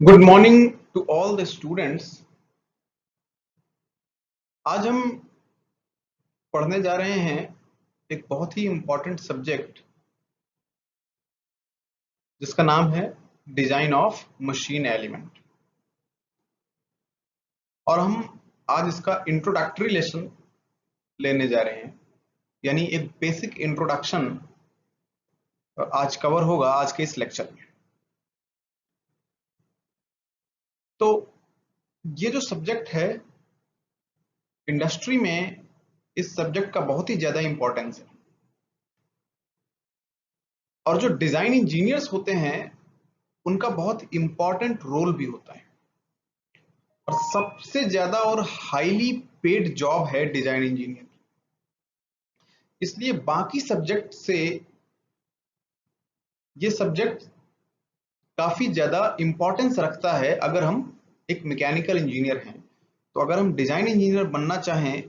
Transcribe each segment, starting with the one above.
Good morning to all the students. आज हम पढ़ने जा रहे हैं एक बहुत ही इंपॉर्टेंट सब्जेक्ट जिसका नाम है डिजाइन ऑफ मशीन एलिमेंट। और हम आज इसका इंट्रोडक्टरी लेसन लेने जा रहे हैं, यानी एक बेसिक इंट्रोडक्शन आज कवर होगा आज के इस लेक्चर में। तो ये जो सब्जेक्ट है, इंडस्ट्री में इस सब्जेक्ट का बहुत ही ज्यादा इंपॉर्टेंस है। और जो डिजाइन इंजीनियर्स होते हैं उनका बहुत इंपॉर्टेंट रोल भी होता है, और सबसे ज्यादा और हाईली पेड जॉब है डिजाइन इंजीनियर। इसलिए बाकी सब्जेक्ट से ये सब्जेक्ट काफी ज्यादा इंपॉर्टेंस रखता है। अगर हम एक मैकेनिकल इंजीनियर हैं, तो अगर हम डिजाइन इंजीनियर बनना चाहें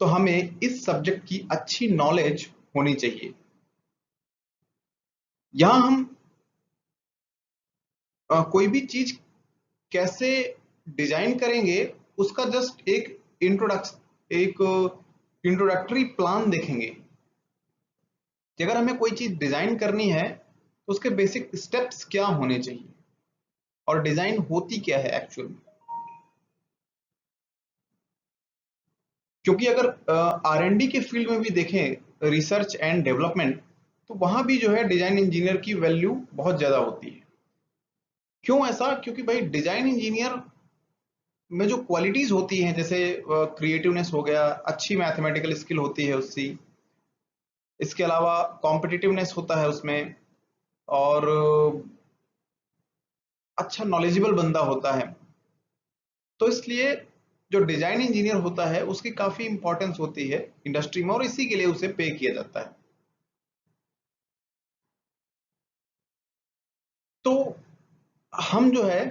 तो हमें इस सब्जेक्ट की अच्छी नॉलेज होनी चाहिए। यहां हम कोई भी चीज कैसे डिजाइन करेंगे उसका जस्ट एक इंट्रोडक्टरी प्लान देखेंगे कि अगर हमें कोई चीज डिजाइन करनी है तो उसके बेसिक स्टेप्स क्या होने चाहिए और डिजाइन होती क्या है एक्चुअल में। क्योंकि अगर R&D के फील्ड में भी देखें, रिसर्च एंड डेवलपमेंट, तो वहां भी जो है डिजाइन इंजीनियर की वैल्यू बहुत ज्यादा होती है। क्यों ऐसा? क्योंकि भाई डिजाइन इंजीनियर में जो क्वालिटीज होती हैं, जैसे क्रिएटिवनेस हो गया, अच्छी मैथमेटिकल स्किल होती है उसकी, इसके अलावा कॉम्पिटिटिवनेस होता है उसमें, और अच्छा नॉलेजेबल बंदा होता है। तो इसलिए जो डिजाइन इंजीनियर होता है उसकी काफी इंपॉर्टेंस होती है इंडस्ट्री में, और इसी के लिए उसे पे किया जाता है। तो हम जो है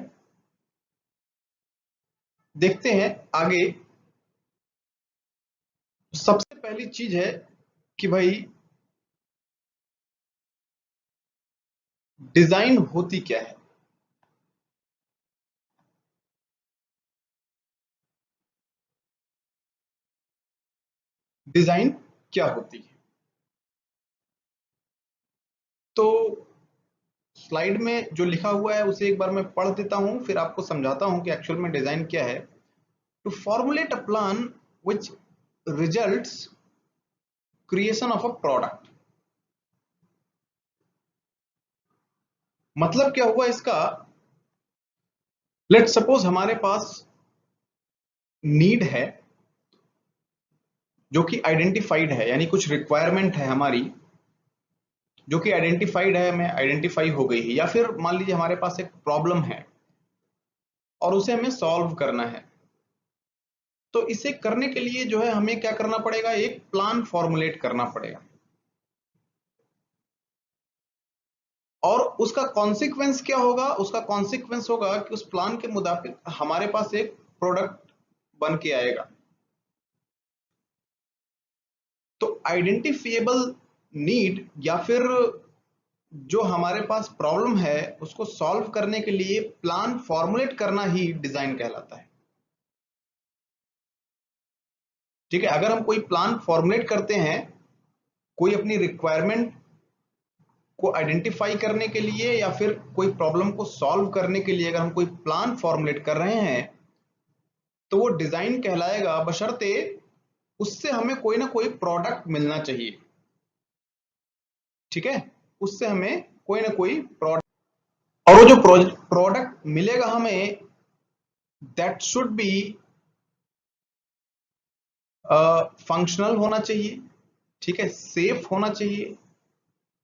देखते हैं आगे। सबसे पहली चीज है कि भाई डिजाइन होती क्या है। डिजाइन क्या होती है? तो स्लाइड में जो लिखा हुआ है उसे एक बार मैं पढ़ देता हूं, फिर आपको समझाता हूं कि एक्चुअल में डिजाइन क्या है। To formulate a plan which results creation of a product. मतलब क्या हुआ इसका? लेट सपोज हमारे पास नीड है जो कि आइडेंटिफाइड है, यानी कुछ रिक्वायरमेंट है हमारी जो कि आइडेंटिफाइड है, हमें आइडेंटिफाई हो गई है। या फिर मान लीजिए हमारे पास एक प्रॉब्लम है और उसे हमें सॉल्व करना है। तो इसे करने के लिए जो है हमें क्या करना पड़ेगा? एक प्लान फॉर्मुलेट करना पड़ेगा, और उसका कॉन्सिक्वेंस क्या होगा? उसका कॉन्सिक्वेंस होगा कि उस प्लान के मुताबिक हमारे पास एक प्रोडक्ट बन के आएगा। तो आइडेंटिफिएबल नीड या फिर जो हमारे पास प्रॉब्लम है उसको सॉल्व करने के लिए प्लान फॉर्मुलेट करना ही डिजाइन कहलाता है। ठीक है, अगर हम कोई प्लान फॉर्मुलेट करते हैं, कोई अपनी रिक्वायरमेंट को आइडेंटिफाई करने के लिए या फिर कोई प्रॉब्लम को सॉल्व करने के लिए अगर हम कोई प्लान फॉर्मुलेट कर रहे हैं, तो वो डिजाइन कहलाएगा, बशर्ते उससे हमें कोई ना कोई प्रोडक्ट मिलना चाहिए। ठीक है, उससे हमें कोई ना कोई प्रोडक्ट, और वो जो प्रोडक्ट मिलेगा हमें, दैट शुड बी फंक्शनल होना चाहिए। ठीक है, सेफ होना चाहिए,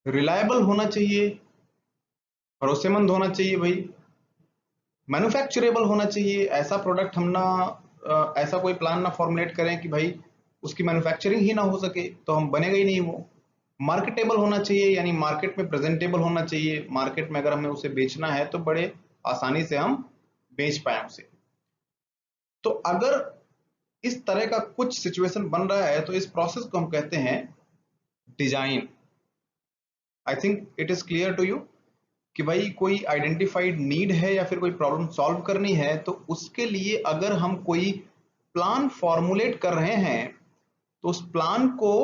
रिलायबल होना चाहिए, भरोसेमंद होना चाहिए भाई, मैन्युफैक्चरेबल होना चाहिए। ऐसा प्रोडक्ट हम ना ऐसा कोई प्लान ना फॉर्मुलेट करें कि भाई उसकी मैन्युफैक्चरिंग ही ना हो सके, तो हम बनेगा ही नहीं वो। मार्केटेबल होना चाहिए, यानी मार्केट में प्रेजेंटेबल होना चाहिए। मार्केट में अगर हमें उसे बेचना है तो बड़े आसानी से हम बेच पाए उसे। तो अगर इस तरह का कुछ सिचुएशन बन रहा है तो इस प्रोसेस को हम कहते हैं design. I think it is clear to you कि भाई कोई आइडेंटिफाइड नीड है या फिर कोई प्रॉब्लम सॉल्व करनी है, तो उसके लिए अगर हम कोई प्लान फॉर्मुलेट कर रहे हैं तो उस प्लान को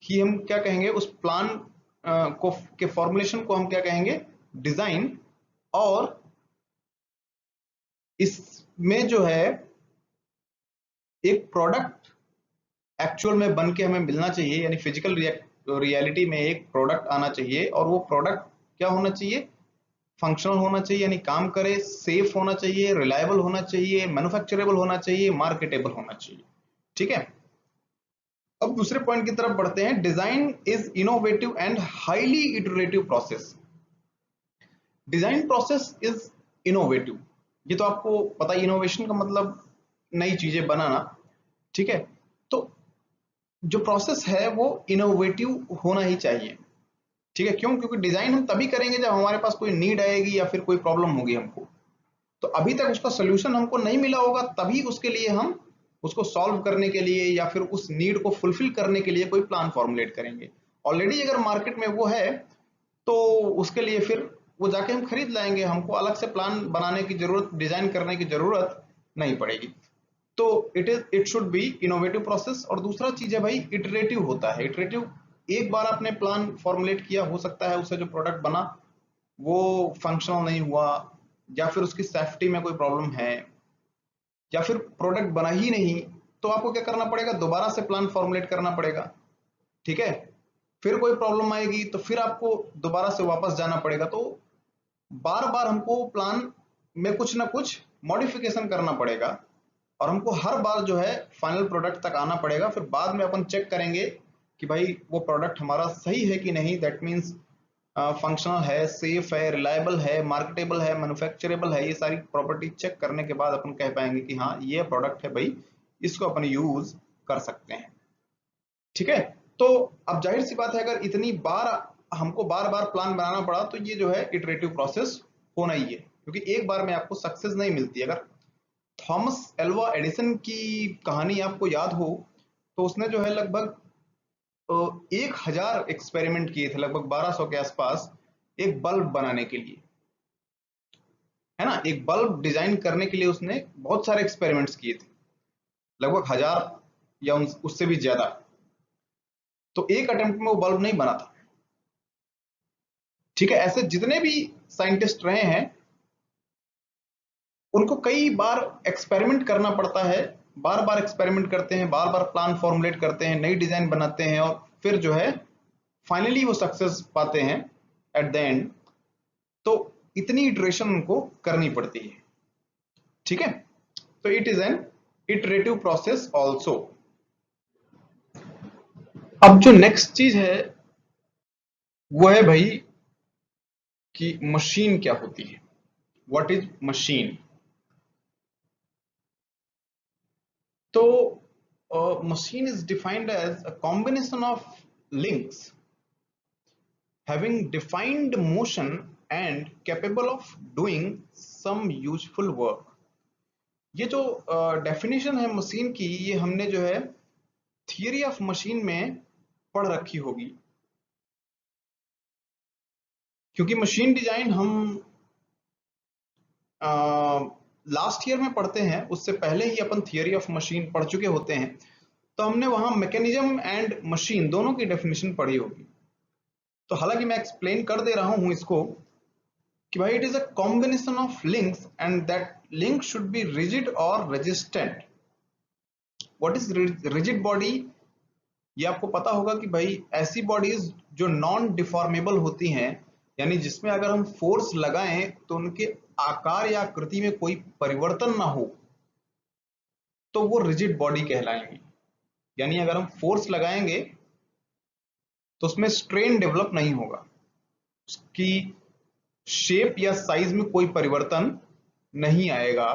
ही हम क्या कहेंगे, उस प्लान को के फॉर्मुलेशन को हम क्या कहेंगे, डिजाइन। और इसमें जो है एक प्रोडक्ट एक्चुअल में बन के हमें मिलना चाहिए, यानी फिजिकल रियलिटी में एक प्रोडक्ट आना चाहिए, और वो प्रोडक्ट क्या होना चाहिए, फंक्शनल होना चाहिए, यानी काम करे, सेफ होना चाहिए, रिलायबल होना चाहिए, मैन्युफैक्चरेबल होना चाहिए, मार्केटेबल होना चाहिए। ठीक है, अब दूसरे पॉइंट की तरफ बढ़ते हैं। Design is innovative and highly iterative process. Design process is innovative, ये तो आपको पता है, इनोवेशन का मतलब नई चीजें बनाना। ठीक है, तो जो प्रोसेस है वो इनोवेटिव होना ही चाहिए। ठीक है, क्यों? क्योंकि डिजाइन हम तभी करेंगे जब हमारे पास कोई नीड आएगी या फिर कोई प्रॉब्लम होगी हमको, तो अभी तक उसका सोल्यूशन हमको नहीं मिला होगा, तभी उसके लिए हम उसको सॉल्व करने के लिए या फिर उस नीड को फुलफिल करने के लिए कोई प्लान फॉर्मुलेट करेंगे। ऑलरेडी अगर मार्केट में वो है तो उसके लिए फिर वो जाके हम खरीद लाएंगे, हमको अलग से प्लान बनाने की जरूरत, डिजाइन करने की जरूरत नहीं पड़ेगी। तो it should B innovative process. और दूसरा चीज है भाई, इटरेटिव होता है। इटरेटिव, एक बार आपने प्लान फॉर्मुलेट किया, हो सकता है उससे जो प्रोडक्ट बना वो फंक्शनल नहीं हुआ, या फिर उसकी सेफ्टी में कोई प्रॉब्लम है, या फिर प्रोडक्ट बना ही नहीं, तो आपको क्या करना पड़ेगा, दोबारा से प्लान फॉर्मुलेट करना पड़ेगा। ठीक है, फिर कोई प्रॉब्लम आएगी तो फिर आपको दोबारा से वापस जाना पड़ेगा। तो बार बार हमको प्लान में कुछ ना कुछ मॉडिफिकेशन करना पड़ेगा, और हमको हर बार जो है फाइनल प्रोडक्ट तक आना पड़ेगा। फिर बाद में अपन चेक करेंगे कि भाई वो प्रोडक्ट हमारा सही है कि नहीं, दैट मीन्स फंक्शनल है, सेफ है, रिलायबल है, मार्केटेबल है, मैन्युफैक्चरेबल है। ये सारी प्रॉपर्टी चेक करने के बाद अपन कह पाएंगे कि हाँ ये प्रोडक्ट है भाई, इसको अपन यूज कर सकते हैं। ठीक है, तो अब जाहिर सी बात है, अगर इतनी बार हमको बार बार प्लान बनाना पड़ा तो ये जो है इटरेटिव प्रोसेस होना ही है, क्योंकि एक बार में आपको सक्सेस नहीं मिलती। अगर थॉमस एल्वा एडिसन की कहानी आपको याद हो, तो उसने जो है लगभग 1000 एक्सपेरिमेंट किए थे, लगभग 1200 के आसपास, एक बल्ब बनाने के लिए, है ना। एक बल्ब डिजाइन करने के लिए उसने बहुत सारे एक्सपेरिमेंट्स किए थे, लगभग 1000 या उससे भी ज्यादा। तो एक अटेम्प्ट में वो बल्ब नहीं बना था। ठीक है, ऐसे जितने भी साइंटिस्ट रहे हैं उनको कई बार एक्सपेरिमेंट करना पड़ता है, बार बार एक्सपेरिमेंट करते हैं, बार बार प्लान फॉर्मुलेट करते हैं, नई डिजाइन बनाते हैं, और फिर जो है फाइनली वो सक्सेस पाते हैं एट द एंड। तो इतनी इटरेशन उनको करनी पड़ती है। ठीक है, तो it is an iterative process also. अब जो नेक्स्ट चीज है वो है भाई कि मशीन क्या होती है, व्हाट इज मशीन। तो machine is defined as a combination of links having defined motion and capable of doing some useful work। ये जो डेफिनेशन है मशीन की, ये हमने जो है थियरी ऑफ मशीन में पढ़ रखी होगी, क्योंकि मशीन डिजाइन हम लास्ट ईयर में पढ़ते हैं, उससे पहले ही अपन थियरी ऑफ मशीन पढ़ चुके होते हैं, तो हमने वहां मैकेनिज्म एंड मशीन दोनों की डेफिनेशन पढ़ी होगी। तो हालांकि मैं एक्सप्लेन कर दे रहा हूं इसको कि भाई it is a combination of links and that link should be rigid और resistant. What is rigid body? ये आपको पता होगा कि भाई ऐसी बॉडीज जो नॉन डिफॉर्मेबल होती हैं, यानी जिसमें अगर हम फोर्स लगाएं तो उनके आकार या आकृति में कोई परिवर्तन ना हो, तो वो रिजिड बॉडी कहलाएंगी। यानी अगर हम फोर्स लगाएंगे तो उसमें स्ट्रेन डेवलप नहीं होगा, उसकी शेप या साइज में कोई परिवर्तन नहीं आएगा,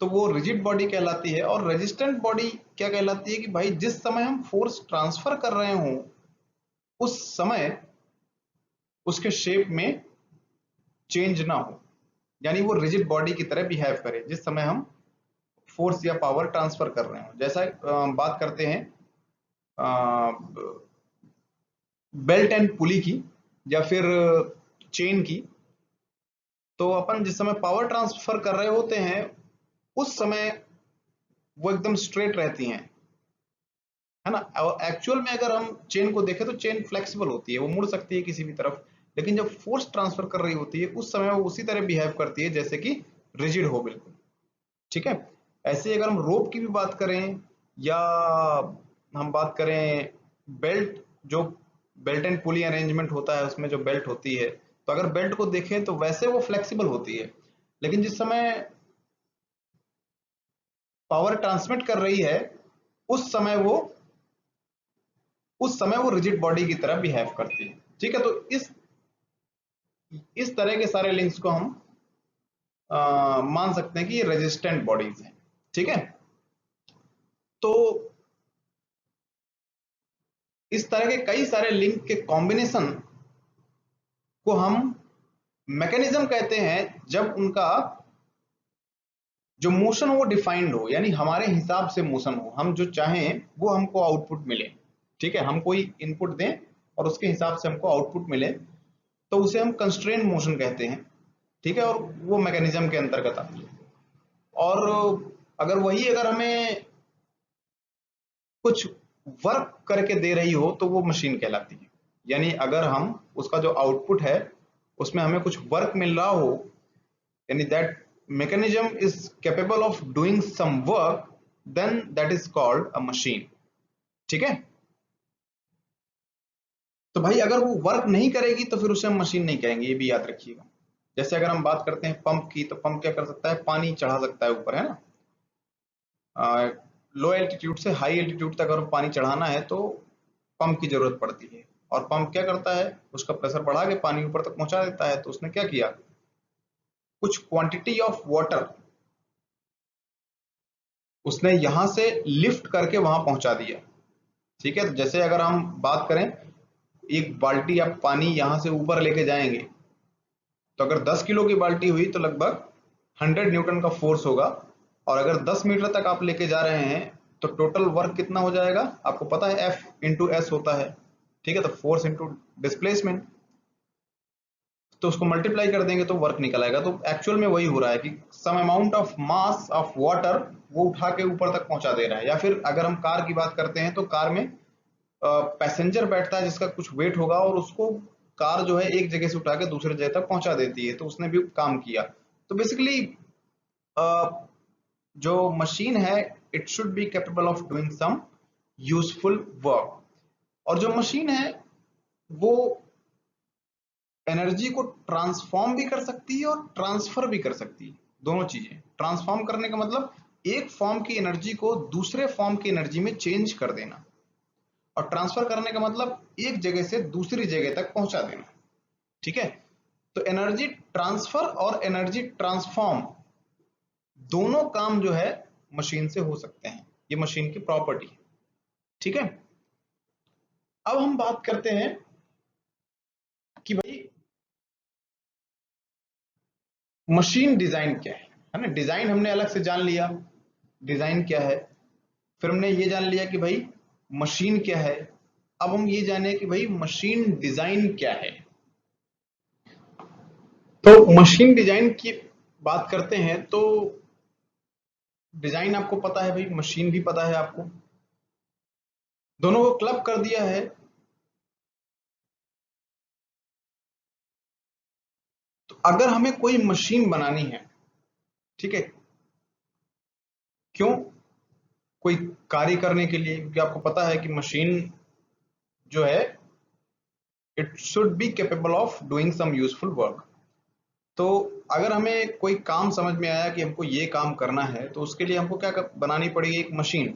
तो वो रिजिड बॉडी कहलाती है। और रेजिस्टेंट बॉडी क्या कहलाती है कि भाई जिस समय हम फोर्स ट्रांसफर कर रहे हो उस समय उसके शेप में चेंज ना हो, यानी वो रिजिड बॉडी की तरह बिहेव करे जिस समय हम फोर्स या पावर ट्रांसफर कर रहे हो। जैसा बात करते हैं बेल्ट एंड पुली की, या फिर चेन की, तो अपन जिस समय पावर ट्रांसफर कर रहे होते हैं उस समय वो एकदम स्ट्रेट रहती हैं, है ना। और एक्चुअल में अगर हम चेन को देखें तो चेन फ्लेक्सिबल होती है, वो मुड़ सकती है किसी भी तरफ, लेकिन जब फोर्स ट्रांसफर कर रही होती है उस समय वो उसी तरह बिहेव करती है जैसे कि रिजिड हो बिल्कुल, ठीक है। ऐसे अगर हम रोप की भी बात करें या हम बात करें बेल्ट, जो बेल्ट एंड पुली अरेंजमेंट होता है उसमें जो बेल्ट होती है, तो अगर बेल्ट को देखें तो वैसे वो फ्लेक्सिबल होती है, लेकिन जिस समय पावर ट्रांसमिट कर रही है उस समय वो रिजिड बॉडी की तरह बिहेव करती है, ठीक है। तो इस तरह के सारे लिंक्स को हम मान सकते हैं कि ये रेजिस्टेंट बॉडीज हैं, ठीक है। तो इस तरह के कई सारे लिंक के कॉम्बिनेशन को हम मैकेनिज्म कहते हैं, जब उनका जो मोशन वो डिफाइंड हो, यानी हमारे हिसाब से मोशन हो, हम जो चाहें वो हमको आउटपुट मिले, ठीक है। हम कोई इनपुट दें और उसके हिसाब से हमको आउटपुट मिले, तो उसे हम कंस्ट्रेंट मोशन कहते हैं, ठीक है। और वो मैकेनिज्म के अंतर्गत आती है। और अगर हमें कुछ वर्क करके दे रही हो तो वो मशीन कहलाती है, यानी अगर हम उसका जो आउटपुट है उसमें हमें कुछ वर्क मिल रहा हो, यानी that mechanism is capable of doing some work, then that is called a machine, ठीक है। तो भाई अगर वो वर्क नहीं करेगी तो फिर उसे हम मशीन नहीं कहेंगे, ये भी याद रखिएगा। जैसे अगर हम बात करते हैं पंप की, तो पंप क्या कर सकता है, पानी चढ़ा सकता है ऊपर, है ना। लो एल्टीट्यूड से हाई एल्टीट्यूड तक अगर पानी चढ़ाना है तो पंप की जरूरत पड़ती है, और पंप क्या करता है, उसका प्रेशर बढ़ा के पानी ऊपर तक पहुंचा देता है। तो उसने क्या किया, कुछ क्वांटिटी ऑफ वाटर उसने यहां से लिफ्ट करके वहां पहुंचा दिया, ठीक है। तो जैसे अगर हम बात करें, एक बाल्टी आप पानी यहां से ऊपर लेके जाएंगे, तो अगर 10 किलो की बाल्टी हुई तो लगभग 100 न्यूटन का फोर्स होगा, और अगर 10 मीटर तक आप लेके जा रहे हैं तो टोटल वर्क कितना हो जाएगा, आपको पता है F इंटू एस होता है, ठीक है। तो फोर्स इंटू डिस्प्लेसमेंट, तो उसको मल्टीप्लाई कर देंगे तो वर्क निकल आएगा। तो एक्चुअल में वही हो रहा है कि some amount of mass of water वो उठा के ऊपर तक पहुंचा दे रहा है। या फिर अगर हम कार की बात करते हैं तो कार में पैसेंजर बैठता है जिसका कुछ वेट होगा, और उसको कार जो है एक जगह से उठा के दूसरे जगह तक पहुंचा देती है, तो उसने भी काम किया। तो बेसिकली जो मशीन है, it should be capable of doing some useful work. और जो मशीन है वो एनर्जी को ट्रांसफॉर्म भी कर सकती है और ट्रांसफर भी कर सकती है, दोनों चीजें। ट्रांसफॉर्म करने का मतलब एक फॉर्म की एनर्जी को दूसरे फॉर्म की एनर्जी में चेंज कर देना, और ट्रांसफर करने का मतलब एक जगह से दूसरी जगह तक पहुंचा देना, ठीक है। तो एनर्जी ट्रांसफर और एनर्जी ट्रांसफॉर्म दोनों काम जो है मशीन से हो सकते हैं, ये मशीन की प्रॉपर्टी है, ठीक है। अब हम बात करते हैं कि भाई मशीन डिजाइन क्या है ना। डिजाइन हमने अलग से जान लिया, डिजाइन क्या है। फिर हमने ये जान लिया कि भाई मशीन क्या है। अब हम ये जाने कि भाई मशीन डिजाइन क्या है। तो मशीन डिजाइन की बात करते हैं तो डिजाइन आपको पता है भाई, मशीन भी पता है आपको, दोनों को क्लब कर दिया है। तो अगर हमें कोई मशीन बनानी है, ठीक है, क्यों, कोई कार्य करने के लिए, क्योंकि आपको पता है कि मशीन जो है it should be capable of doing some useful work. तो अगर हमें कोई काम समझ में आया कि हमको ये काम करना है, तो उसके लिए हमको क्या बनानी पड़ेगी, एक मशीन।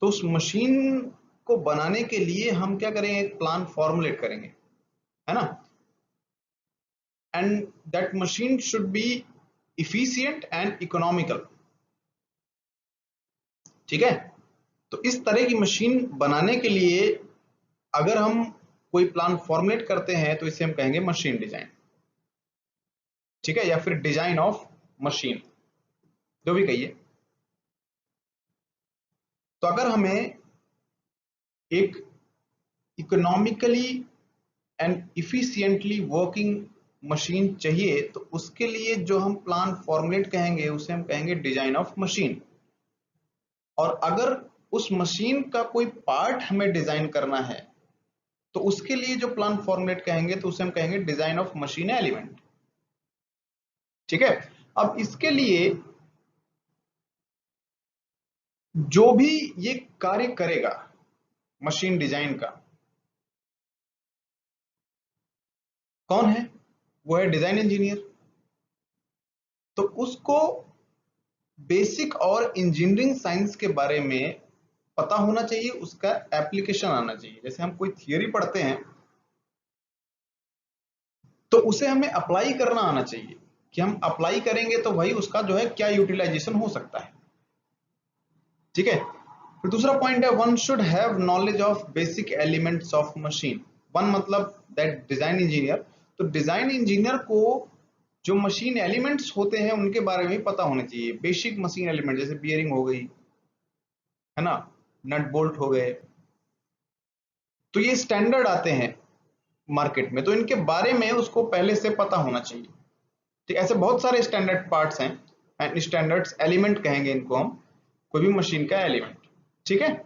तो उस मशीन को बनाने के लिए हम क्या करेंगे, एक प्लान फॉर्मुलेट करेंगे, है ना। And that machine should be efficient and economical, ठीक है। तो इस तरह की मशीन बनाने के लिए अगर हम कोई प्लान फॉर्मुलेट करते हैं तो इसे हम कहेंगे मशीन डिजाइन, ठीक है, या फिर डिजाइन ऑफ मशीन, जो भी कहिए। तो अगर हमें एक economically and efficiently working machine चाहिए तो उसके लिए जो हम प्लान फॉर्मुलेट कहेंगे उसे हम कहेंगे डिजाइन ऑफ मशीन। और अगर उस मशीन का कोई पार्ट हमें डिजाइन करना है तो उसके लिए जो प्लान फॉर्मुलेट कहेंगे तो उसे हम कहेंगे डिजाइन ऑफ मशीन एलिमेंट। ठीक है, अब इसके लिए जो भी ये कार्य करेगा मशीन डिजाइन का, कौन है? वो है डिजाइन इंजीनियर। तो उसको बेसिक और इंजीनियरिंग साइंस के बारे में पता होना चाहिए, उसका एप्लीकेशन आना चाहिए। जैसे हम कोई थियरी पढ़ते हैं तो उसे हमें अप्लाई करना आना चाहिए कि हम अप्लाई करेंगे तो भाई उसका जो है क्या यूटिलाइजेशन हो सकता है। ठीक है, फिर दूसरा पॉइंट है one should have knowledge of basic elements of machine. One मतलब दैट डिजाइन इंजीनियर, तो डिजाइन इंजीनियर को जो मशीन एलिमेंट्स होते हैं उनके बारे में पता होने चाहिए। बेसिक मशीन एलिमेंट जैसे बियरिंग हो गई, है ना, नट बोल्ट हो गए, तो ये स्टैंडर्ड आते हैं मार्केट में, तो इनके बारे में उसको पहले से पता होना चाहिए। ठीक, ऐसे बहुत सारे स्टैंडर्ड पार्ट्स हैं एंड स्टैंडर्ड्स एलिमेंट कहेंगे इनको हम, कोई भी मशीन का एलिमेंट। ठीक है,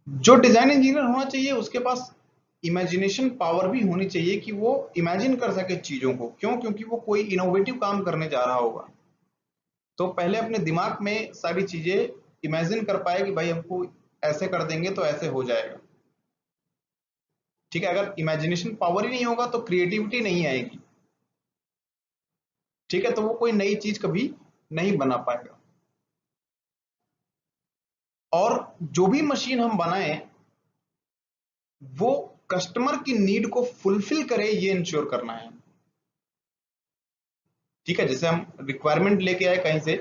जो डिजाइन इंजीनियर होना चाहिए उसके पास इमेजिनेशन पावर भी होनी चाहिए कि वो इमेजिन कर सके चीजों को। क्यों? क्योंकि वो कोई इनोवेटिव काम करने जा रहा होगा, तो पहले अपने दिमाग में सारी चीजें इमेजिन कर पाए कि भाई हमको ऐसे कर देंगे तो ऐसे हो जाएगा। ठीक है, अगर इमेजिनेशन पावर ही नहीं होगा तो क्रिएटिविटी नहीं आएगी। ठीक है, तो वो कोई नई चीज कभी नहीं बना पाएगा। और जो भी मशीन हम बनाएं वो कस्टमर की नीड को फुलफिल करे, ये इंश्योर करना है। ठीक है, जैसे हम रिक्वायरमेंट लेके आए कहीं से,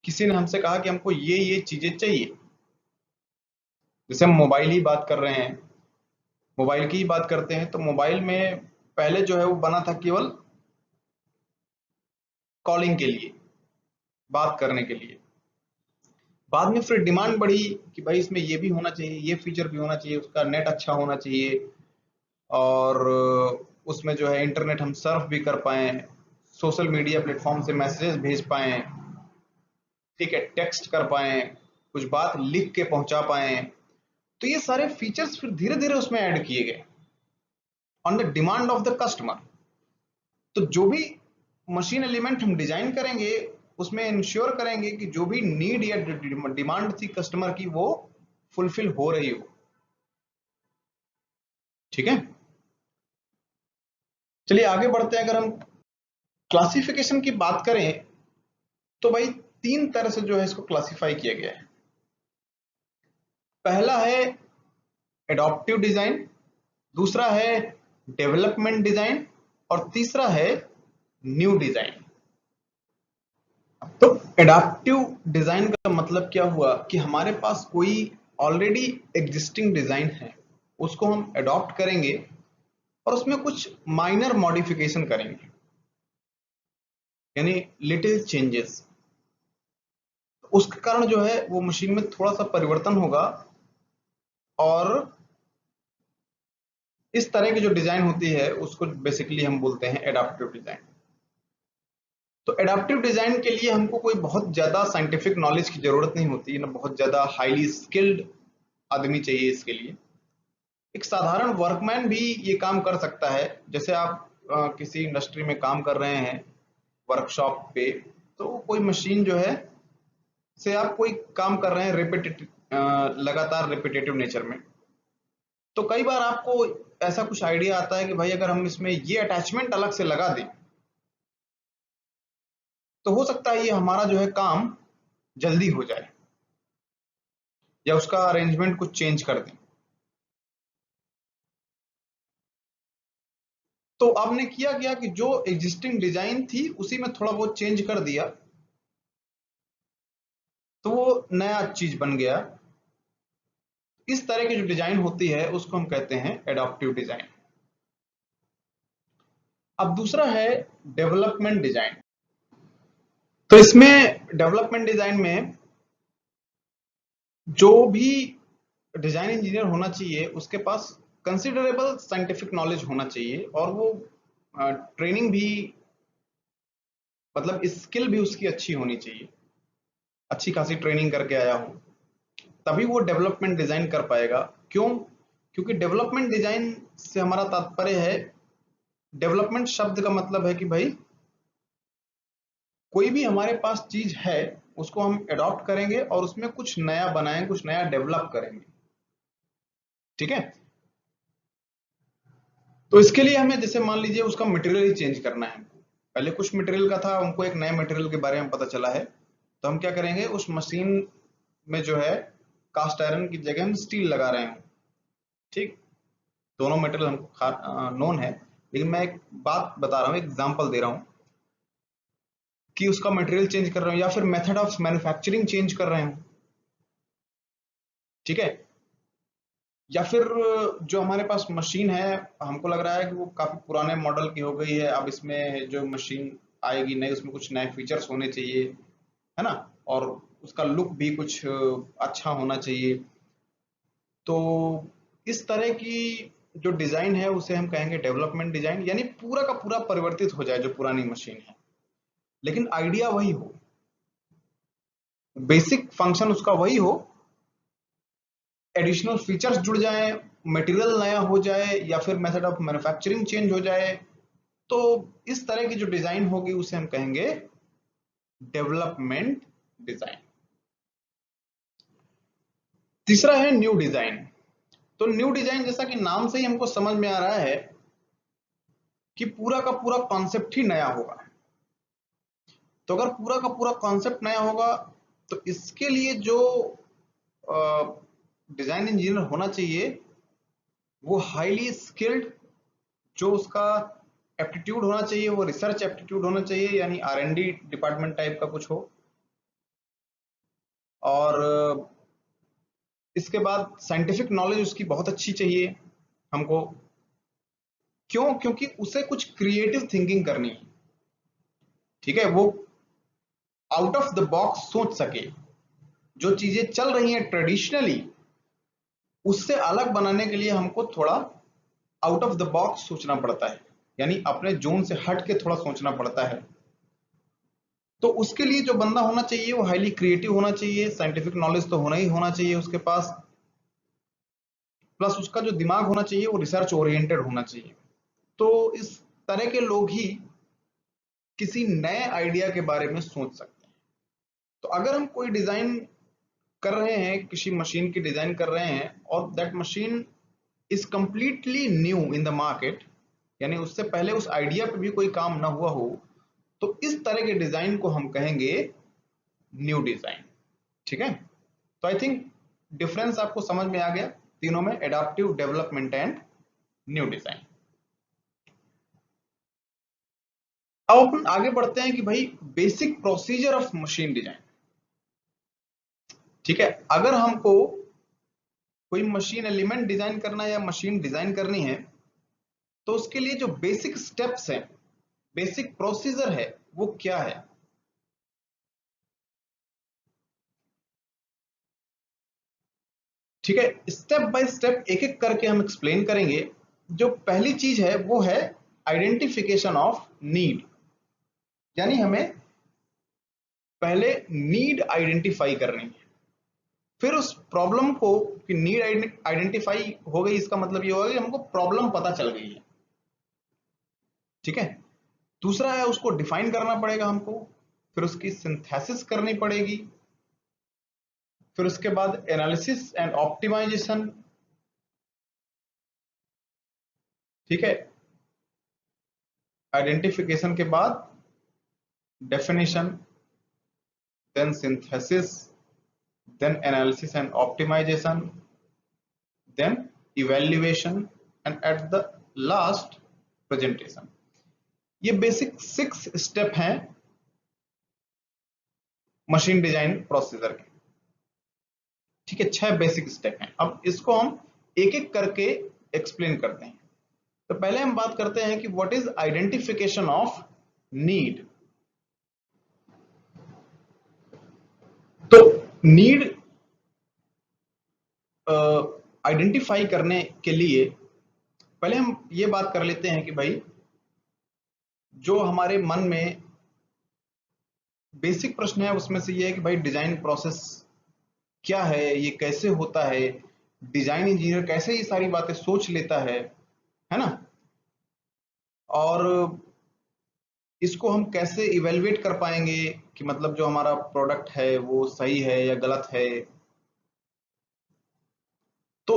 किसी ने हमसे कहा कि हमको ये चीजें चाहिए। जैसे हम मोबाइल ही बात कर रहे हैं, मोबाइल की ही बात करते हैं, तो मोबाइल में पहले जो है वो बना था केवल कॉलिंग के लिए, बात करने के लिए। बाद में फिर डिमांड बढ़ी कि भाई इसमें ये भी होना चाहिए, ये फीचर भी होना चाहिए, उसका नेट अच्छा होना चाहिए, और उसमें जो है इंटरनेट हम सर्फ भी कर पाए, सोशल मीडिया प्लेटफॉर्म से मैसेजेस भेज पाए, ठीक है, टेक्स्ट कर पाए, कुछ बात लिख के पहुंचा पाए। तो ये सारे फीचर्स फिर धीरे धीरे उसमें ऐड किए गए on the demand of the customer. तो जो भी मशीन एलिमेंट हम डिजाइन करेंगे उसमें इंश्योर करेंगे कि जो भी नीड या डिमांड थी कस्टमर की वो फुलफिल हो रही हो। ठीक है, चलिए आगे बढ़ते हैं। अगर हम क्लासिफिकेशन की बात करें तो भाई तीन तरह से जो है इसको क्लासिफाई किया गया है। पहला है एडॉप्टिव डिजाइन, दूसरा है डेवलपमेंट डिजाइन, और तीसरा है न्यू डिजाइन। तो एडाप्टिव डिजाइन का मतलब क्या हुआ कि हमारे पास कोई ऑलरेडी एग्जिस्टिंग डिजाइन है, उसको हम अडॉप्ट करेंगे और उसमें कुछ माइनर मॉडिफिकेशन करेंगे, यानी लिटिल चेंजेस। उसके कारण जो है वो मशीन में थोड़ा सा परिवर्तन होगा, और इस तरह की जो डिजाइन होती है उसको बेसिकली हम बोलते हैं एडाप्टिव डिजाइन। तो एडाप्टिव डिजाइन के लिए हमको कोई बहुत ज्यादा साइंटिफिक नॉलेज की जरूरत नहीं होती है ना, बहुत ज्यादा हाईली स्किल्ड आदमी चाहिए इसके लिए। एक साधारण वर्कमैन भी ये काम कर सकता है। जैसे आप किसी इंडस्ट्री में काम कर रहे हैं वर्कशॉप पे, तो कोई मशीन जो है से आप कोई काम कर रहे हैं रिपीटेटिव, लगातार रिपीटेटिव नेचर में, तो कई बार आपको ऐसा कुछ आइडिया आता है कि भाई अगर हम इसमें ये अटैचमेंट अलग से लगा दें तो हो सकता है ये हमारा जो है काम जल्दी हो जाए, या उसका अरेंजमेंट कुछ चेंज कर दें। तो आपने किया गया कि जो एग्जिस्टिंग डिजाइन थी उसी में थोड़ा बहुत चेंज कर दिया, तो वो नया चीज बन गया। इस तरह की जो डिजाइन होती है उसको हम कहते हैं एडॉप्टिव डिजाइन। अब दूसरा है डेवलपमेंट डिजाइन। तो इसमें डेवलपमेंट डिजाइन में जो भी डिजाइन इंजीनियर होना चाहिए उसके पास कंसिडरेबल साइंटिफिक नॉलेज होना चाहिए और वो ट्रेनिंग भी, मतलब स्किल भी उसकी अच्छी होनी चाहिए, अच्छी खासी ट्रेनिंग करके आया हो, तभी वो डेवलपमेंट डिजाइन कर पाएगा। क्यों? क्योंकि डेवलपमेंट डिजाइन से हमारा तात्पर्य है, डेवलपमेंट शब्द का मतलब है कि भाई कोई भी हमारे पास चीज है उसको हम अडॉप्ट करेंगे और उसमें कुछ नया बनाएंगे, कुछ नया डेवलप करेंगे। ठीक है, तो इसके लिए हमें जैसे मान लीजिए उसका मटेरियल ही चेंज करना है, पहले कुछ मटेरियल का था, हमको एक नए मटेरियल के बारे में पता चला है, तो हम क्या करेंगे, उस मशीन में जो है कास्ट आयरन की जगह हम स्टील लगा रहे हैं। ठीक, दोनों मटेरियल हमको नोन है, लेकिन मैं एक बात बता रहा हूँ, एग्जांपल दे रहा हूँ कि उसका मटेरियल चेंज कर रहे हो या फिर मेथड ऑफ मैन्युफैक्चरिंग चेंज कर रहे हो। ठीक है, या फिर जो हमारे पास मशीन है, हमको लग रहा है कि वो काफी पुराने मॉडल की हो गई है, अब इसमें जो मशीन आएगी नई उसमें कुछ नए फीचर्स होने चाहिए, है ना, और उसका लुक भी कुछ अच्छा होना चाहिए। तो इस तरह की जो डिजाइन है उसे हम कहेंगे डेवलपमेंट डिजाइन, यानी पूरा का पूरा परिवर्तित हो जाए जो पुरानी मशीन है, लेकिन आइडिया वही हो, बेसिक फंक्शन उसका वही हो, एडिशनल फीचर्स जुड़ जाएं, मटेरियल नया हो जाए या फिर मेथड ऑफ मैन्युफैक्चरिंग चेंज हो जाए, तो इस तरह की जो डिजाइन होगी उसे हम कहेंगे डेवलपमेंट डिजाइन। तीसरा है न्यू डिजाइन। तो न्यू डिजाइन जैसा कि नाम से ही हमको समझ में आ रहा है कि पूरा का पूरा कॉन्सेप्ट ही नया होगा। तो अगर पूरा का पूरा कॉन्सेप्ट नया होगा तो इसके लिए जो डिजाइन इंजीनियर होना चाहिए वो हाईली स्किल्ड, जो उसका एप्टीट्यूड होना चाहिए वो रिसर्च एप्टीट्यूड होना चाहिए, यानी R&D डिपार्टमेंट टाइप का कुछ हो। और इसके बाद साइंटिफिक नॉलेज उसकी बहुत अच्छी चाहिए हमको। क्यों? क्योंकि उसे कुछ क्रिएटिव थिंकिंग करनी है। ठीक है, वो आउट ऑफ द बॉक्स सोच सके, जो चीजें चल रही हैं ट्रेडिशनली उससे अलग बनाने के लिए हमको थोड़ा आउट ऑफ द बॉक्स सोचना पड़ता है, यानी अपने जोन से हट के थोड़ा सोचना पड़ता है। तो उसके लिए जो बंदा होना चाहिए वो हाईली क्रिएटिव होना चाहिए, साइंटिफिक नॉलेज तो होना ही होना चाहिए उसके पास, प्लस उसका जो दिमाग होना चाहिए वो रिसर्च ओरिएंटेड होना चाहिए। तो इस तरह के लोग ही किसी नए आइडिया के बारे में सोच सकते हैं। तो अगर हम कोई डिजाइन कर रहे हैं, किसी मशीन की डिजाइन कर रहे हैं और that machine is completely new in the market, यानी उससे पहले उस आइडिया पे भी कोई काम ना हुआ हो, तो इस तरह के डिजाइन को हम कहेंगे न्यू डिजाइन। ठीक है, तो आई थिंक डिफरेंस आपको समझ में आ गया तीनों में, adaptive, development and new design. अब अपन आगे बढ़ते हैं कि भाई basic procedure of machine design. ठीक है, अगर हमको कोई मशीन एलिमेंट डिजाइन करना है या मशीन डिजाइन करनी है तो उसके लिए जो बेसिक स्टेप्स हैं, बेसिक प्रोसीजर है, वो क्या है? ठीक है, स्टेप बाय स्टेप एक एक करके हम एक्सप्लेन करेंगे। जो पहली चीज है वो है आइडेंटिफिकेशन ऑफ नीड, यानी हमें पहले नीड आइडेंटिफाई करनी है, फिर उस प्रॉब्लम को, कि नीड आइडेंटिफाई हो गई इसका मतलब ये होगा कि हमको प्रॉब्लम पता चल गई है। ठीक है, दूसरा है उसको डिफाइन करना पड़ेगा हमको, फिर उसकी सिंथेसिस करनी पड़ेगी, फिर उसके बाद एनालिसिस एंड ऑप्टिमाइजेशन। ठीक है, आइडेंटिफिकेशन के बाद definition, then synthesis, then analysis and optimisation, then evaluation and at the last presentation. ये बेसिक 6 स्टेप हैं मशीन डिजाइन प्रोसीजर के। ठीक है, 6 बेसिक स्टेप हैं। अब इसको हम एक एक करके एक्सप्लेन करते हैं। तो पहले हम बात करते हैं कि what is identification of need. तो नीड आइडेंटिफाई करने के लिए पहले हम ये बात कर लेते हैं कि भाई जो हमारे मन में बेसिक प्रश्न है उसमें से ये है कि भाई डिजाइन प्रोसेस क्या है, ये कैसे होता है, डिजाइन इंजीनियर कैसे ये सारी बातें सोच लेता है ना, और इसको हम कैसे इवेलुएट कर पाएंगे कि मतलब जो हमारा प्रोडक्ट है वो सही है या गलत है। तो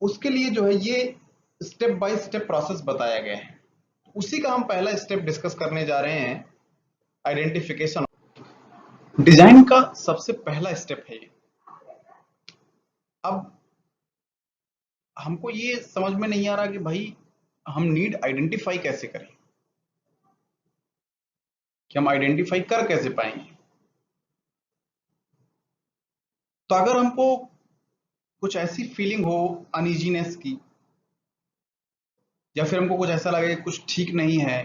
उसके लिए जो है ये स्टेप बाय स्टेप प्रोसेस बताया गया है। उसी का हम पहला स्टेप डिस्कस करने जा रहे हैं, आइडेंटिफिकेशन। डिजाइन का सबसे पहला स्टेप है ये। अब हमको ये समझ में नहीं आ रहा कि भाई हम नीड आइडेंटिफाई कैसे करें, कि हम आइडेंटिफाई कर कैसे पाएंगे। तो अगर हमको कुछ ऐसी फीलिंग हो अनइजीनेस की, या फिर हमको कुछ ऐसा लगे कुछ ठीक नहीं है,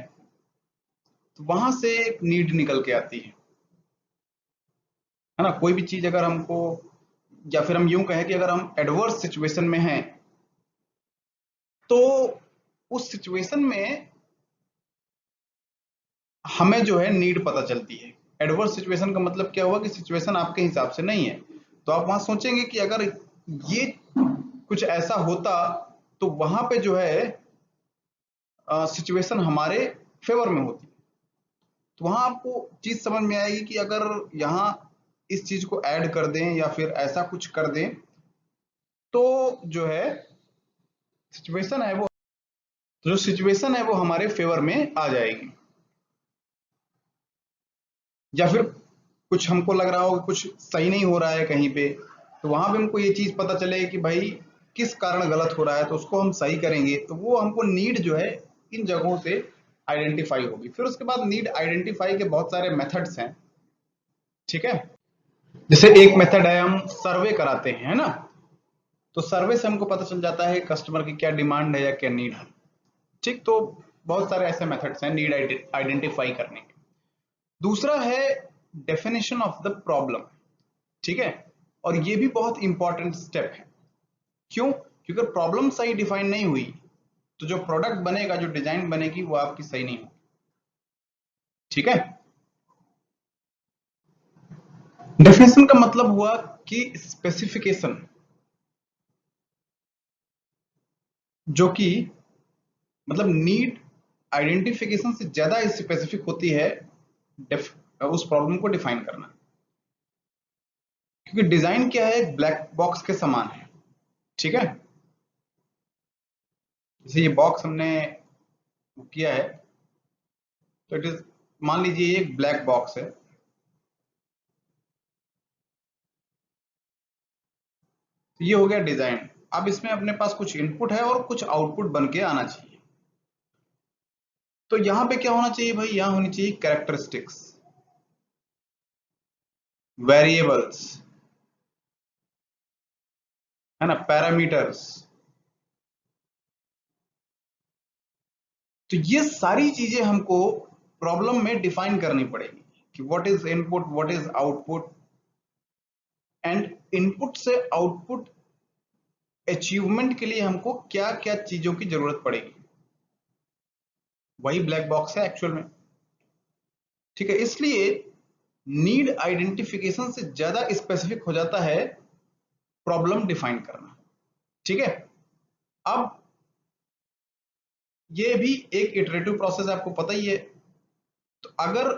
तो वहां से एक नीड निकल के आती है ना। कोई भी चीज अगर हमको, या फिर हम यूं कहें कि अगर हम एडवर्स सिचुएशन में हैं, तो उस सिचुएशन में हमें जो है नीड पता चलती है। एडवर्स सिचुएशन का मतलब क्या हुआ कि सिचुएशन आपके हिसाब से नहीं है, तो आप वहां सोचेंगे कि अगर ये कुछ ऐसा होता तो वहां पे जो है सिचुएशन हमारे फेवर में होती। तो वहां आपको चीज समझ में आएगी कि अगर यहाँ इस चीज को ऐड कर दें या फिर ऐसा कुछ कर दें तो जो है सिचुएशन है वो, तो जो सिचुएशन है वो हमारे फेवर में आ जाएगी। या फिर कुछ हमको लग रहा हो कि कुछ सही नहीं हो रहा है कहीं पे, तो वहां पे हमको ये चीज पता चले कि भाई किस कारण गलत हो रहा है, तो उसको हम सही करेंगे। तो वो हमको नीड जो है इन जगहों से आइडेंटिफाई होगी। फिर उसके बाद नीड आइडेंटिफाई के बहुत सारे मेथड्स हैं, ठीक है। जैसे एक मेथड है हम सर्वे कराते हैं, है ना। तो सर्वे से हमको पता चल जाता है कस्टमर की क्या डिमांड है या क्या नीड है, ठीक। तो बहुत सारे ऐसे मेथड्स हैं नीड आइडेंटिफाई करने के। दूसरा है डेफिनेशन ऑफ द प्रॉब्लम, ठीक है। और ये भी बहुत इंपॉर्टेंट स्टेप है। क्यों? क्योंकि प्रॉब्लम सही डिफाइन नहीं हुई तो जो प्रोडक्ट बनेगा, जो डिजाइन बनेगी, वो आपकी सही नहीं होगी, ठीक है। डेफिनेशन का मतलब हुआ कि स्पेसिफिकेशन जो कि मतलब नीड आइडेंटिफिकेशन से ज्यादा स्पेसिफिक होती है उस प्रॉब्लम को डिफाइन करना। क्योंकि डिजाइन क्या है, एक ब्लैक बॉक्स के समान है, ठीक है। जैसे ये बॉक्स हमने किया है, तो इट इज, मान लीजिए ये एक ब्लैक बॉक्स है। तो ये हो गया डिजाइन। अब इसमें अपने पास कुछ इनपुट है और कुछ आउटपुट बन के आना चाहिए। तो यहां पे क्या होना चाहिए भाई, यहां होनी चाहिए कैरेक्टरिस्टिक्स, वेरिएबल्स, है ना, पैरामीटर्स। तो ये सारी चीजें हमको प्रॉब्लम में डिफाइन करनी पड़ेगी कि what is input, what is output, and input से आउटपुट अचीवमेंट के लिए हमको क्या क्या चीजों की जरूरत पड़ेगी। वही ब्लैक बॉक्स है एक्चुअल में, ठीक है। इसलिए नीड आइडेंटिफिकेशन से ज्यादा स्पेसिफिक हो जाता है प्रॉब्लम डिफाइन करना, ठीक है। अब ये भी एक इटरेटिव प्रोसेस है, आपको पता ही है। तो अगर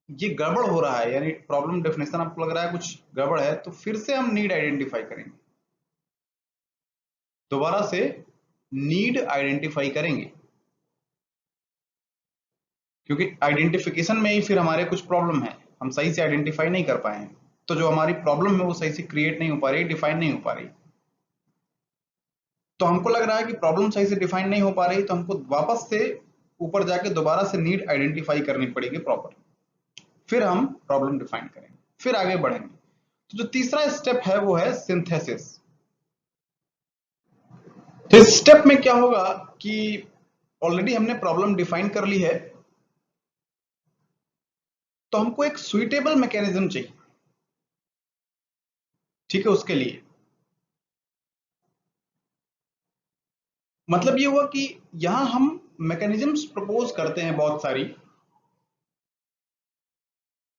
ये गड़बड़ हो रहा है, यानी प्रॉब्लम डेफिनेशन आपको लग रहा है कुछ गड़बड़ है, तो फिर से हम नीड आइडेंटिफाई करेंगे, दोबारा से नीड आइडेंटिफाई करेंगे। क्योंकि आइडेंटिफिकेशन में ही फिर हमारे कुछ प्रॉब्लम है, हम सही से आइडेंटिफाई नहीं कर पाए हैं। तो जो हमारी प्रॉब्लम है वो सही से क्रिएट नहीं हो पा रही, डिफाइन नहीं हो पा रही। तो हमको लग रहा है कि प्रॉब्लम सही से डिफाइन नहीं हो पा रही, तो हमको वापस से ऊपर जाके दोबारा से नीड आइडेंटिफाई करनी पड़ेगी प्रॉपर। फिर हम प्रॉब्लम डिफाइन करेंगे, फिर आगे बढ़ेंगे। तो जो तीसरा स्टेप है वो है सिंथेसिस। तो इस स्टेप में क्या होगा कि ऑलरेडी हमने प्रॉब्लम डिफाइन कर ली है, तो हमको एक सुइटेबल मैकेनिज्म चाहिए, ठीक है, उसके लिए। मतलब ये हुआ कि यहां हम मैकेनिज्म्स प्रपोज करते हैं बहुत सारी,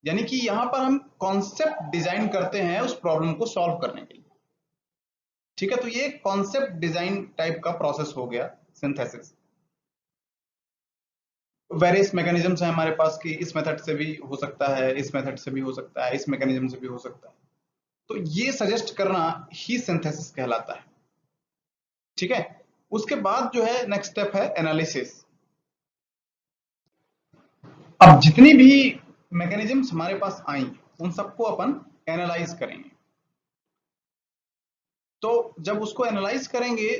यानी कि यहां पर हम कॉन्सेप्ट डिजाइन करते हैं उस प्रॉब्लम को सॉल्व करने के लिए। ठीक है, तो ये कॉन्सेप्ट डिजाइन टाइप का प्रोसेस हो गया सिंथेसिस। वेरियस मैकेनिज्म्स हैं हमारे पास कि इस मेथड से भी हो सकता है, इस मेथड से भी हो सकता है, इस मैकेनिज्म से भी हो सकता है, तो ये सजेस्ट करना ही सिंथेसिस कहलाता है। ठीक है, उसके बाद जो है नेक्स्ट स्टेप है एनालिसिस। अब जितनी भी मैकेनिज्म्स हमारे पास आई उन सबको अपन एनालाइज करेंगे। तो जब उसको एनालाइज करेंगे,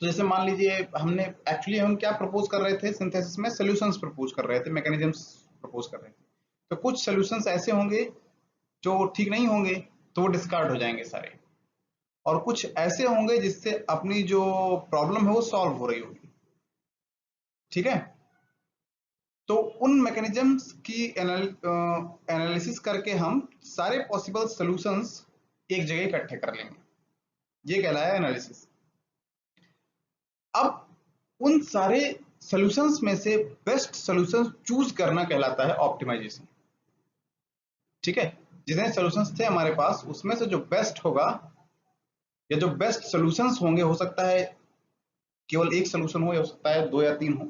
तो जैसे मान लीजिए हमने एक्चुअली हम क्या प्रपोज कर रहे थे सिंथेसिस में, सॉल्यूशंस प्रपोज कर रहे थे, मैकेनिज्म्स प्रपोज कर रहे थे। तो कुछ सॉल्यूशंस ऐसे होंगे जो ठीक नहीं होंगे, तो वो डिस्कार्ड हो जाएंगे सारे, और कुछ ऐसे होंगे जिससे अपनी जो प्रॉब्लम है वो सॉल्व हो रही होगी। ठीक है, तो उन मैकेनिज्म्स की एनालिसिस करके हम सारे पॉसिबल सॉल्यूशंस एक जगह इकट्ठे कर लेंगे, ये कहलाया एनालिसिस। अब उन सारे सॉल्यूशंस में से बेस्ट सॉल्यूशन चूज करना कहलाता है ऑप्टिमाइजेशन। ठीक है, जितने सॉल्यूशंस थे हमारे पास उसमें से जो बेस्ट होगा या जो बेस्ट सॉल्यूशंस होंगे, हो सकता है केवल एक सॉल्यूशन हो या हो सकता है दो या तीन हो,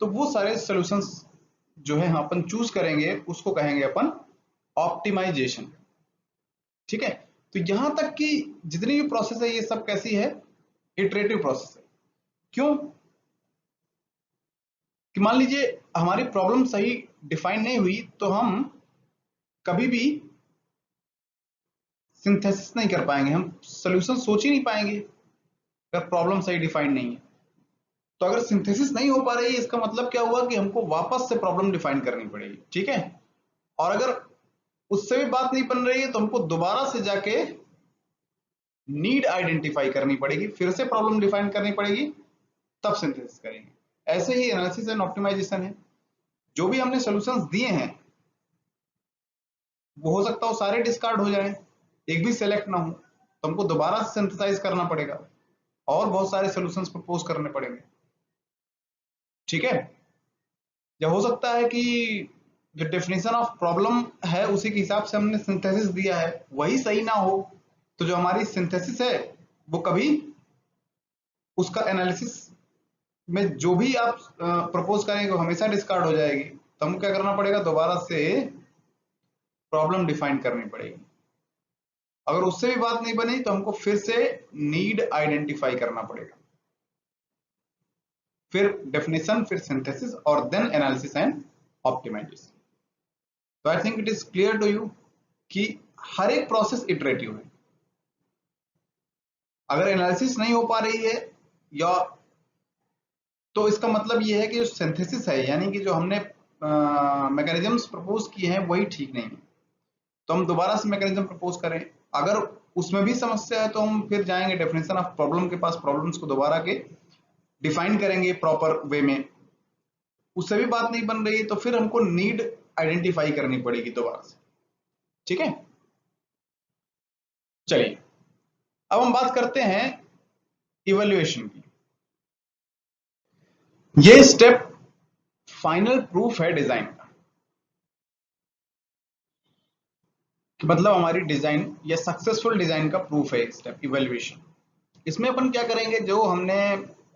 तो वो सारे सॉल्यूशंस जो है अपन चूज करेंगे उसको कहेंगे अपन ऑप्टिमाइजेशन। ठीक है, तो यहां तक कि जितनी भी प्रोसेस है ये सब कैसी है, इटरेटिव प्रोसेस है। क्यों कि मान लीजिए हमारी प्रॉब्लम सही डिफाइन नहीं हुई तो हम कभी भी सिंथेसिस नहीं कर पाएंगे, हम सॉल्यूशन सोच ही नहीं पाएंगे अगर प्रॉब्लम सही डिफाइन नहीं है। तो अगर सिंथेसिस नहीं हो पा रही है इसका मतलब क्या हुआ कि हमको वापस से प्रॉब्लम डिफाइन करनी पड़ेगी। ठीक है, और अगर उससे भी बात नहीं बन रही है तो हमको दोबारा से जाके नीड आइडेंटिफाई करनी पड़ेगी, फिर से प्रॉब्लम डिफाइन करनी पड़ेगी, तब सिंथेसिस करेंगे। ऐसे ही एनालिसिस एंड ऑप्टिमाइजेशन है। जो भी हमने सॉल्यूशंस दिए हैं वो हो सकता है सारे डिस्कार्ड हो जाएं, एक भी सेलेक्ट ना हो, तो हमको दोबारा सिंथेसाइज करना पड़ेगा और बहुत सारे सॉल्यूशंस प्रपोज करने पड़ेंगे। ठीक है, या हो सकता है कि जो डेफिनेशन ऑफ प्रॉब्लम है उसी के हिसाब से हमने सिंथेसिस दिया है वही सही ना हो, तो जो हमारी सिंथेसिस है वो कभी उसका एनालिसिस में जो भी आप प्रपोज करेंगे वो हमेशा डिस्कार्ड हो जाएगी। तो हमको क्या करना पड़ेगा, दोबारा से प्रॉब्लम डिफाइन करनी पड़ेगी। अगर उससे भी बात नहीं बनी तो हमको फिर से नीड आइडेंटिफाई करना पड़ेगा, फिर डेफिनेशन, फिर सिंथेसिस और देन एनालिसिस एंड ऑप्टिमाइजेशन। तो I think it is clear to you कि हर एक प्रोसेस इटरेटिव है। अगर एनालिसिस नहीं हो पा रही है या तो इसका मतलब ये है कि जो सिंथेसिस है यानी कि जो हमने मैकेनिज्म्स प्रपोज किए हैं वही ठीक नहीं है, तो हम दोबारा से मैकेनिज्म प्रपोज करें। अगर उसमें भी समस्या है तो हम फिर जाएंगे डेफिनेशन ऑफ प्रॉब्लम के पास, प्रॉब्लम्स को दोबारा के डिफाइन करेंगे प्रॉपर वे में। उससे भी बात नहीं बन रही तो फिर हमको नीड आइडेंटिफाई करनी पड़ेगी दोबारा से। ठीक है, चलिए अब हम बात करते हैं इवैल्यूएशन की। ये स्टेप फाइनल प्रूफ है डिजाइन का, कि मतलब हमारी डिजाइन या सक्सेसफुल डिजाइन का प्रूफ है स्टेप इवैल्यूएशन। इसमें अपन क्या करेंगे, जो हमने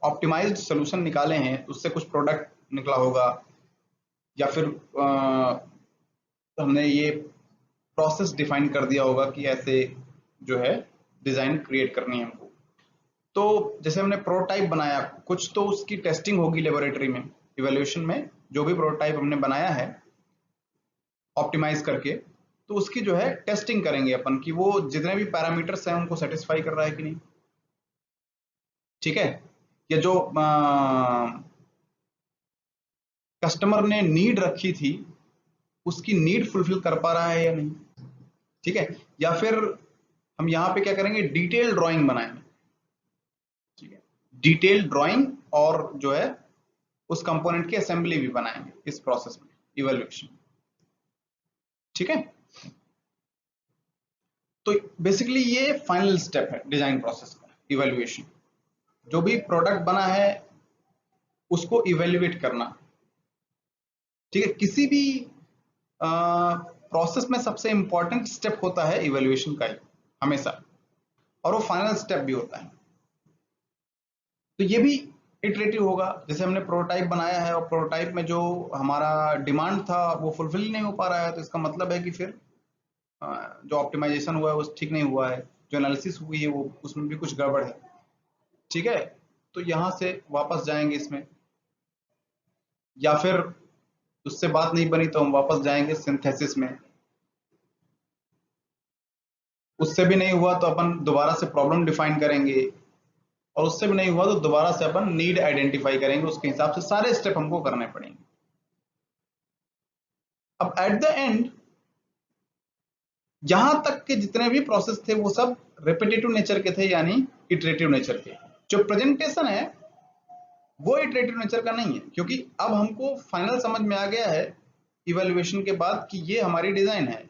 ऑप्टिमाइज्ड सॉल्यूशन निकाले हैं उससे कुछ प्रोडक्ट निकला होगा, या फिर हमने ये प्रोसेस डिफाइन कर दिया होगा कि ऐसे जो है डिजाइन क्रिएट करनी है हमको। तो जैसे हमने प्रोटोटाइप बनाया, कुछ तो उसकी टेस्टिंग होगी लेबोरेटरी में। इवैल्यूएशन में जो भी प्रोटोटाइप हमने बनाया है ऑप्टिमाइज करके, तो उसकी जो है टेस्टिंग करेंगे अपन कि वो जितने भी पैरामीटर्स हैं उनको सेटिस्फाई कर रहा है कि नहीं। ठीक है, या जो कस्टमर ने नीड रखी थी उसकी नीड फुलफिल कर पा रहा है या नहीं। ठीक है, या फिर हम यहाँ पे क्या करेंगे, डिटेल ड्राइंग बनाएंगे। ठीक है, डिटेल ड्राइंग और जो है उस कंपोनेंट की असेंबली भी बनाएंगे इस प्रोसेस में, इवैल्यूएशन। ठीक है, तो बेसिकली ये फाइनल स्टेप है डिजाइन प्रोसेस का, इवैल्यूएशन। जो भी प्रोडक्ट बना है उसको इवेल्युएट करना, ठीक है। किसी भी प्रोसेस में सबसे इंपॉर्टेंट स्टेप होता है इवेल्युएशन का ही, हमेशा, और वो फाइनल स्टेप भी होता है। तो ये भी इटरेटिव होगा। जैसे हमने प्रोटोटाइप बनाया है और प्रोटोटाइप में जो हमारा डिमांड था वो फुलफिल नहीं हो पा रहा है, तो इसका मतलब है कि फिर जो ऑप्टिमाइजेशन हुआ है वो ठीक नहीं हुआ है, जो एनालिसिस हुई है वो उसमें भी कुछ गड़बड़ है, ठीक है। तो यहाँ से वापस जाएंगे इसमें, या फिर उससे बात नहीं बनी तो हम वापस जाएंगे सिंथेसिस में, उससे भी नहीं हुआ तो अपन दोबारा से प्रॉब्लम डिफाइन करेंगे, और उससे भी नहीं हुआ तो दोबारा से अपन नीड आइडेंटिफाई करेंगे, उसके हिसाब से सारे स्टेप हमको करने पड़ेंगे। अब एट द एंड यहां तक के जितने भी प्रोसेस थे वो सब रिपीटेटिव नेचर के थे, यानी इटरेटिव नेचर के। जो प्रेजेंटेशन है वो इटरेटिव नेचर का नहीं है, क्योंकि अब हमको फाइनल समझ में आ गया है इवैल्यूएशन के बाद कि ये हमारी डिजाइन है।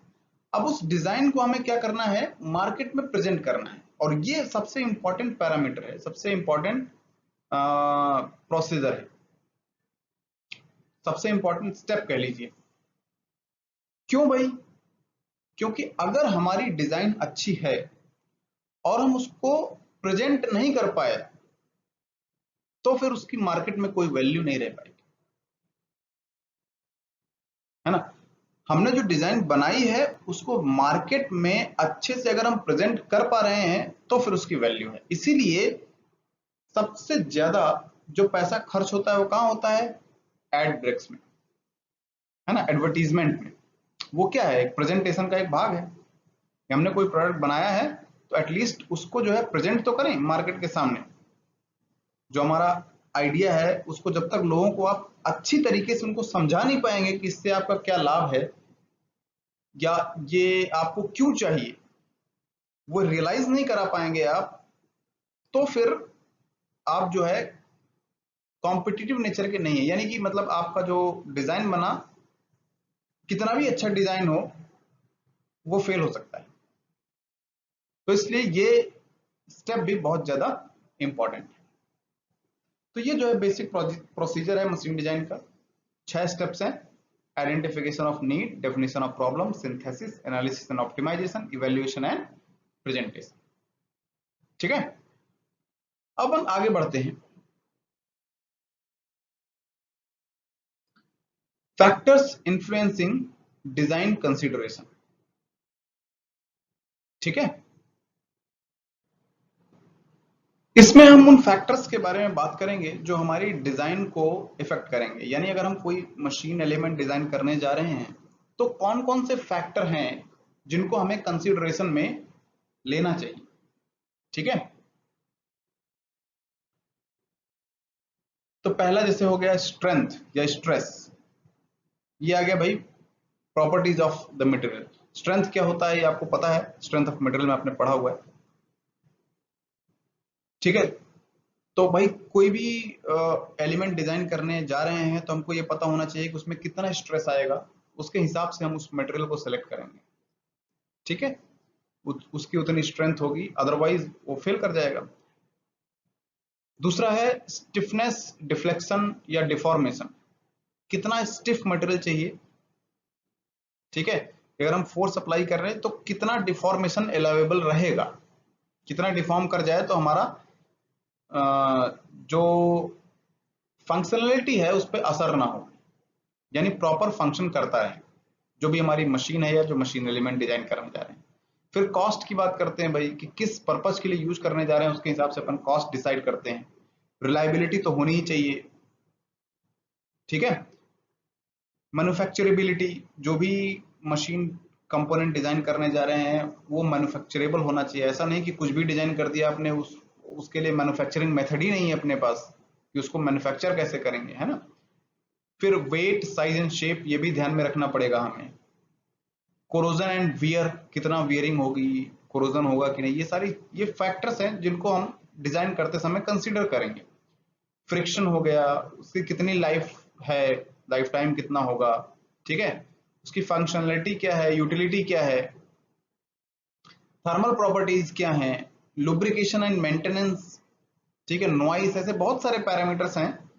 अब उस डिजाइन को हमें क्या करना है, मार्केट में प्रेजेंट करना है, और ये सबसे इंपॉर्टेंट पैरामीटर है, सबसे इंपॉर्टेंट प्रोसीजर है, सबसे इंपॉर्टेंट स्टेप कह लीजिए। क्यों भाई? क्योंकि अगर हमारी डिजाइन अच्छी है और हम उसको प्रेजेंट नहीं कर पाए तो फिर उसकी मार्केट में कोई वैल्यू नहीं रह पाएगी, है ना। हमने जो डिजाइन बनाई है उसको मार्केट में अच्छे से अगर हम प्रेजेंट कर पा रहे हैं तो फिर उसकी वैल्यू है। इसीलिए सबसे ज्यादा जो पैसा खर्च होता है वो कहां होता है, एड ब्रेक्स में, है ना, एडवर्टीजमेंट में। वो क्या है, एक प्रेजेंटेशन का एक भाग है। हमने कोई प्रोडक्ट बनाया है तो एटलीस्ट उसको जो है प्रेजेंट तो करें मार्केट के सामने। जो हमारा आइडिया है उसको जब तक लोगों को आप अच्छी तरीके से उनको समझा नहीं पाएंगे कि इससे आपका क्या लाभ है या ये आपको क्यों चाहिए, वो रियलाइज नहीं करा पाएंगे आप, तो फिर आप जो है कॉम्पिटिटिव नेचर के नहीं है। यानी कि मतलब आपका जो डिजाइन बना, कितना भी अच्छा डिजाइन हो, वो फेल हो सकता है। तो इसलिए ये स्टेप भी बहुत ज्यादा इंपॉर्टेंट है। तो ये जो है बेसिक प्रोसीजर है मशीन डिजाइन का। 6 स्टेप्स हैं: identification of need, definition of problem, synthesis, analysis and optimisation, evaluation and presentation. ठीक है, अब हम आगे बढ़ते हैं। Factors influencing design consideration. ठीक है, इसमें हम उन फैक्टर्स के बारे में बात करेंगे जो हमारी डिजाइन को इफेक्ट करेंगे। यानी अगर हम कोई मशीन एलिमेंट डिजाइन करने जा रहे हैं तो कौन कौन से फैक्टर हैं जिनको हमें कंसिडरेशन में लेना चाहिए। ठीक है, तो पहला जैसे हो गया स्ट्रेंथ या स्ट्रेस, ये आ गया भाई properties of the material. Strength क्या होता है ये आपको पता है, स्ट्रेंथ ऑफ मटेरियल में आपने पढ़ा हुआ है। ठीक है, तो भाई कोई भी एलिमेंट डिजाइन करने जा रहे हैं तो हमको ये पता होना चाहिए कि उसमें कितना स्ट्रेस आएगा, उसके हिसाब से हम उस मटेरियल को सेलेक्ट करेंगे। ठीक है, उसकी उतनी स्ट्रेंथ होगी, अदरवाइज वो फेल कर जाएगा। दूसरा है स्टिफनेस, डिफ्लेक्शन या डिफॉर्मेशन, कितना स्टिफ मटेरियल चाहिए। ठीक है, अगर हम फोर्स अप्लाई कर रहे हैं तो कितना डिफॉर्मेशन अलाउेबल रहेगा, कितना डिफॉर्म कर जाए तो हमारा जो फंक्शनलिटी है उस पर असर ना हो, यानी प्रॉपर फंक्शन करता है जो भी हमारी मशीन है या जो मशीन एलिमेंट डिजाइन करने जा रहे हैं। फिर कॉस्ट की बात करते हैं भाई कि किस पर्पस के लिए यूज करने जा रहे हैं, उसके हिसाब से अपन कॉस्ट डिसाइड करते हैं। रिलायबिलिटी तो होनी ही चाहिए। ठीक है, मैन्युफैक्चरेबिलिटी, जो भी मशीन कंपोनेंट डिजाइन करने जा रहे हैं वो मैन्युफैक्चरेबल होना चाहिए। ऐसा नहीं कि कुछ भी डिजाइन कर दिया आपने, उसके लिए मैन्युफैक्चरिंग मेथड ही नहीं है अपने पास कि उसको मैन्युफैक्चर कैसे करेंगे, है ना। फिर वेट, साइज एंड शेप, ये भी ध्यान में रखना पड़ेगा हमें। कोरोजन एंड वियर, कितना वियरिंग होगी, कोरोजन होगा कि नहीं, ये फैक्टर्स हैं जिनको हम डिजाइन करते समय कंसीडर करेंगे। फ्रिक्शन हो गया, उसकी कितनी लाइफ है, लाइफ टाइम कितना होगा। ठीक है, उसकी फंक्शनलिटी क्या है, यूटिलिटी क्या है, थर्मल प्रॉपर्टीज क्या है, लुब्रिकेशन एंड मेंटेनेंस। ठीक है, नॉइस, ऐसे बहुत सारे पैरामीटर्स हैं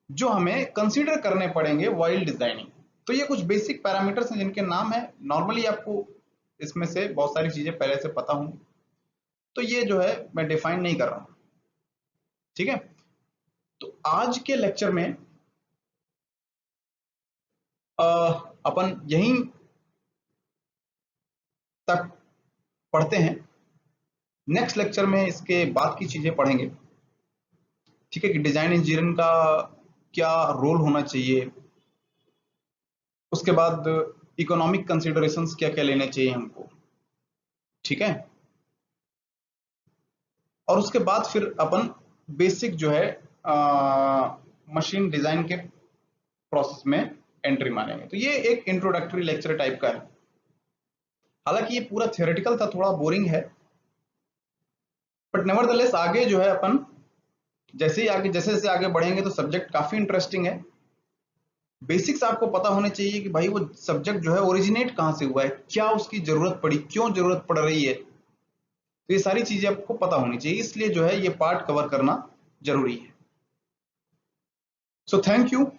जो हमें कंसीडर करने पड़ेंगे व्हाइल डिजाइनिंग। तो ये कुछ बेसिक पैरामीटर्स हैं जिनके नाम है, नॉर्मली आपको इसमें से बहुत सारी चीजें पहले से पता होंगी, तो ये जो है मैं डिफाइन नहीं कर रहा हूं। ठीक है, तो आज के लेक्चर में अपन यहीं तक पढ़ते हैं, नेक्स्ट लेक्चर में इसके बाद की चीजें पढ़ेंगे। ठीक है, कि डिजाइन इंजीनियरिंग का क्या रोल होना चाहिए, उसके बाद इकोनॉमिक कंसिडरेशंस क्या क्या लेने चाहिए हमको। ठीक है, और उसके बाद फिर अपन बेसिक जो है मशीन डिजाइन के प्रोसेस में एंट्री मारेंगे। तो ये एक इंट्रोडक्टरी लेक्चर टाइप का है, हालांकि ये पूरा थियोरेटिकल था, थोड़ा बोरिंग है, बट नेवरदलेस आगे जो है अपन जैसे जैसे आगे बढ़ेंगे तो सब्जेक्ट काफी इंटरेस्टिंग है। बेसिक्स आपको पता होने चाहिए कि भाई वो सब्जेक्ट जो है ओरिजिनेट कहां से हुआ है, क्या उसकी जरूरत पड़ी, क्यों जरूरत पड़ रही है, तो ये सारी चीजें आपको पता होनी चाहिए, इसलिए जो है ये पार्ट कवर करना जरूरी है। So thank you.